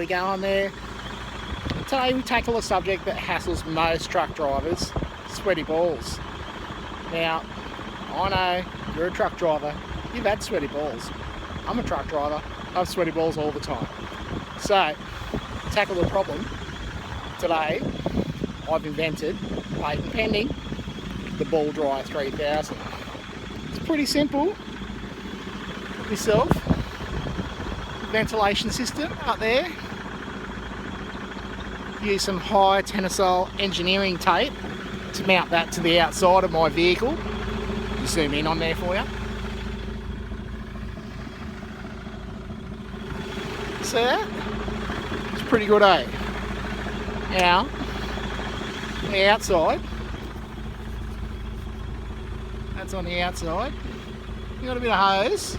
quickly go on there. Today we tackle a subject that hassles most truck drivers, sweaty balls. Now, I know you're a truck driver, you've had sweaty balls. I'm a truck driver, I have sweaty balls all the time. So, to tackle the problem, today I've invented, patent pending, the Balldryer 3000. It's pretty simple. Put yourself ventilation system up there. Use some high tensile engineering tape to mount that to the outside of my vehicle. Just zoom in on there for you. See that? It's pretty good, eh? Now, on the outside, that's on the outside. You got a bit of hose,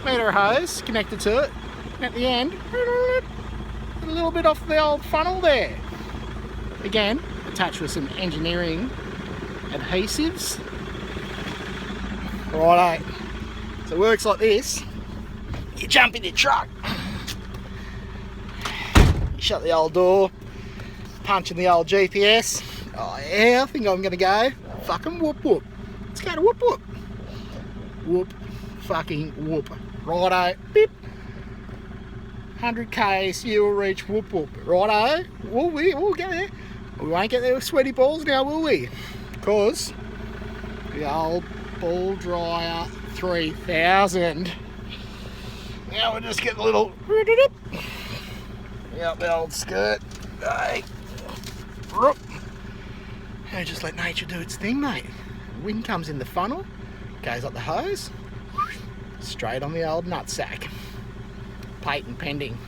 meter of hose connected to it, and at the end, a little bit off the old funnel there. Again, attached with some engineering adhesives. Righto. So it works like this. You jump in your truck, you shut the old door, punch in the old GPS. Oh yeah, I think I'm gonna go fucking whoop whoop. Let's go to whoop whoop. Whoop fucking whoop. Righto. Beep. 100 k's, you will reach whoop whoop. Righto. We'll get there. We won't get there with sweaty balls now, will we? Because the old Balldryer 3000. Now we'll just get a little out the old skirt. Hey. And just let nature do its thing, mate. Wind comes in the funnel, goes up the hose, straight on the old nutsack. Patent pending.